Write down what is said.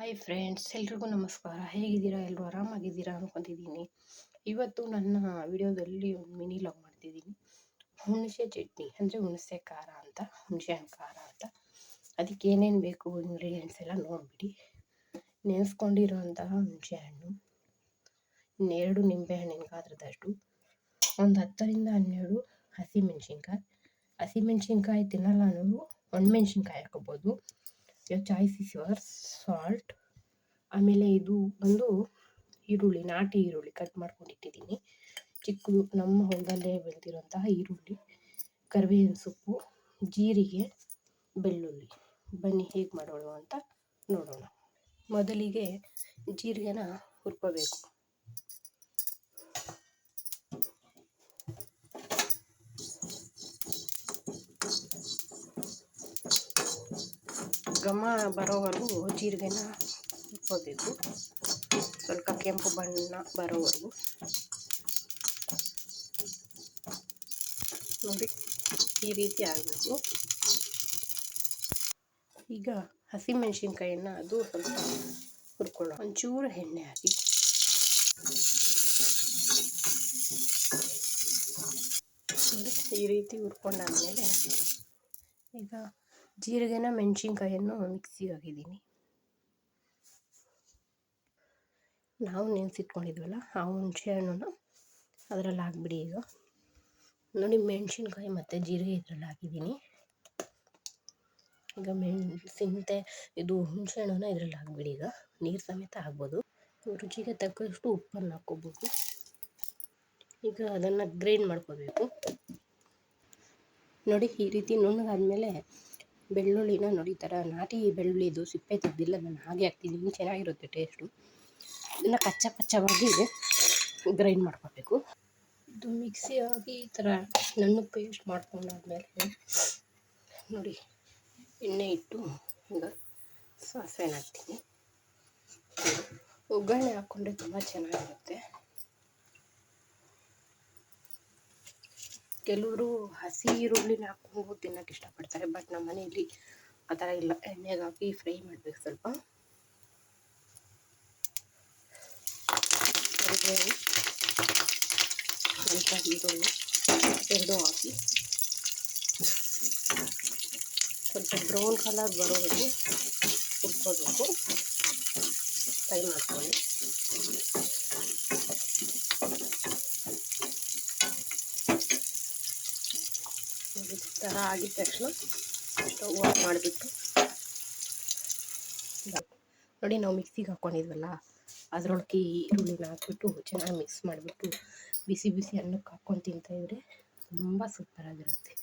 Hi friends, ಎಲ್ರಿಗೂ ನಮಸ್ಕಾರ. ಹೇಗಿದ್ದೀರಾ? ಎಲ್ಲರೂ ಆರಾಮಾಗಿದ್ದೀರಾ ಅನ್ಕೊತಿದ್ದೀನಿ. ಇವತ್ತು ನನ್ನ ವಿಡಿಯೋದಲ್ಲಿ ಒಂದು ಮಿನಿ ಲಾಗ್ ಮಾಡ್ತಿದ್ದೀನಿ. ಹುಣಸೆ ಚಟ್ನಿ ಅಂದರೆ ಹುಣಸೆ ಖಾರ ಅಂತ, ಹುಣಸೆ ಹಣ್ಣು ಖಾರ ಅಂತ. ಅದಕ್ಕೆ ಏನೇನು ಬೇಕು ಇಂಗ್ರೀಡಿಯೆಂಟ್ಸ್ ಎಲ್ಲ ನೋಡಿಬಿಡಿ. ನೆನೆಸ್ಕೊಂಡಿರೋಂತಹ ಹುಣಸೆ ಹಣ್ಣು, 2 ನಿಂಬೆಹಣ್ಣಿನ ಗಾತ್ರದಷ್ಟು, ಒಂದು 10ರಿಂದ 12 ಹಸಿಮೆಣ್ಸಿನ್ಕಾಯಿ. ಹಸಿಮೆಣ್ಸಿನ್ಕಾಯಿ ತಿನ್ನಲ್ಲ ಅನ್ನೋರು ಒಣಮೆಣ್ಸಿನ್ಕಾಯಿ ಹಾಕೋಬೋದು. Choice is yours. ಸಾಲ್ಟ್. ಆಮೇಲೆ ಇದು ಬಂದು ಈರುಳ್ಳಿ, ನಾಟಿ ಈರುಳ್ಳಿ ಕಟ್ ಮಾಡ್ಕೊಂಡಿಟ್ಟಿದ್ದೀನಿ. ಚಿಕ್ಕದು ನಮ್ಮ ಹೊಲದಲ್ಲೇ ಬೆಳೆದಿರೋಂತಹ ಈರುಳ್ಳಿ, ಕರಿಬೇವಿನ ಸೊಪ್ಪು, ಜೀರಿಗೆ, ಬೆಳ್ಳುಳ್ಳಿ. ಬನ್ನಿ ಹೇಗೆ ಮಾಡೋಣ ಅಂತ ನೋಡೋಣ. ಮೊದಲಿಗೆ ಜೀರಿಗೆನ ಹುರ್ಕೋಬೇಕು. ಘಮ ಬರೋವರೆಗೂ ಜೀರಿಗೆನ ಹುರ್ಕೋಬೇಕು. ಸ್ವಲ್ಪ ಕೆಂಪು ಬಣ್ಣ ಬರೋವರೆಗೂ ನೋಡಿ, ಈ ರೀತಿ ಆಗಬೇಕು. ಈಗ ಹಸಿಮೆಣ್ಸಿನ್ಕಾಯಿನ ಅದು ಸ್ವಲ್ಪ ಹುರ್ಕೊಳ್ಳೋ, ಒಂಚೂರು ಎಣ್ಣೆ ಹಾಕಿ ಈ ರೀತಿ ಹುರ್ಕೊಂಡಾದ್ಮೇಲೆ ಈಗ ಜೀರಿಗೆನ ಮೆಣಸಿನ್ಕಾಯನ್ನು ಮಿಕ್ಸಿಗೆ ಹಾಕಿದ್ದೀನಿ. ನಾವು ನೆನೆಸಿಟ್ಕೊಂಡಿದ್ವಲ್ಲ ಆ ಹುಣಸೆ ಹಣ್ಣನ್ನು ಅದರಲ್ಲಿ ಹಾಕ್ಬಿಡಿ. ಈಗ ನೋಡಿ, ಮೆಣಸಿನ್ಕಾಯಿ ಮತ್ತು ಜೀರಿಗೆ ಇದರಲ್ಲಿ ಹಾಕಿದ್ದೀನಿ. ಈಗ ಇದು ಹುಣಸೆ ಹಣ್ಣನ್ನು ಇದರಲ್ಲಿ ಹಾಕ್ಬಿಡಿ. ಈಗ ನೀರು ಸಮೇತ ಹಾಕ್ಬೋದು. ರುಚಿಗೆ ತಕ್ಕಷ್ಟು ಉಪ್ಪನ್ನು ಹಾಕ್ಕೋಬೋದು. ಈಗ ಅದನ್ನು ಗ್ರೈಂಡ್ ಮಾಡ್ಕೋಬೇಕು. ನೋಡಿ, ಈ ರೀತಿ ನುಣ್ಣಗಾದ್ಮೇಲೆ ಬೆಳ್ಳುಳ್ಳಿನ ನೋಡಿ, ಈ ಥರ ನಾಟಿ ಬೆಳ್ಳುಳ್ಳಿದು ಸಿಪ್ಪೆ ತೆಗೆದಿಲ್ಲ, ನಾನು ಹಾಗೆ ಹಾಕ್ತಿದ್ದೀನಿ, ಚೆನ್ನಾಗಿರುತ್ತೆ ಟೇಸ್ಟು. ಇದನ್ನು ಕಚ್ಚವಾಗಿ ಗ್ರೈಂಡ್ ಮಾಡ್ಕೋಬೇಕು. ಇದು ಮಿಕ್ಸಿ ಆಗಿ ಈ ಥರ ನುಣ್ಣಗೆ ಪೇಸ್ಟ್ ಮಾಡ್ಕೊಂಡಾದ್ಮೇಲೆ ನೋಡಿ, ಎಣ್ಣೆ ಇಟ್ಟು ಈಗ ಸಾಸಿವೆನ ಹಾಕ್ತೀನಿ. ಒಗ್ಗರಣೆ ಹಾಕ್ಕೊಂಡ್ರೆ ತುಂಬ ಚೆನ್ನಾಗಿರುತ್ತೆ. ಕೆಲವರು ಹಸಿ ಈರುಳ್ಳಿನ ಹಾಕ್ಕೊಂಡು ತಿನ್ನೋಕೆ ಇಷ್ಟಪಡ್ತಾರೆ, ಬಟ್ ನಮ್ಮ ಮನೆಯಲ್ಲಿ ಆ ಥರ ಇಲ್ಲ. ಎಣ್ಣೆಗೆ ಹಾಕಿ ಫ್ರೈ ಮಾಡಬೇಕು. ಸ್ವಲ್ಪ ಸ್ವಲ್ಪ ಈರುಳ್ಳಿ 2 ಹಾಕಿ ಸ್ವಲ್ಪ ಬ್ರೌನ್ ಕಲರ್ ಬರೋವರೆಗೂ ಹುರ್ಕೋಬೇಕು. ಫ್ರೈ ಮಾಡ್ಕೊಳ್ಳಿ. ಈ ಥರ ಆಗಿದ ತಕ್ಷಣ ಸ್ಟವ್ ಆಫ್ ಮಾಡಿಬಿಟ್ಟು ನೋಡಿ, ನಾವು ಮಿಕ್ಸಿಗೆ ಹಾಕ್ಕೊಂಡಿದ್ವಲ್ಲ ಅದರೊಳಗೆ ಈರುಳ್ಳಿನ ಹಾಕ್ಬಿಟ್ಟು ಚೆನ್ನಾಗಿ ಮಿಕ್ಸ್ ಮಾಡಿಬಿಟ್ಟು ಬಿಸಿ ಬಿಸಿ ಅನ್ನಕ್ಕೆ ಹಾಕ್ಕೊಂಡು ತಿಂತಾಯಿದ್ರೆ ತುಂಬ ಸೂಪರಾಗಿರುತ್ತೆ.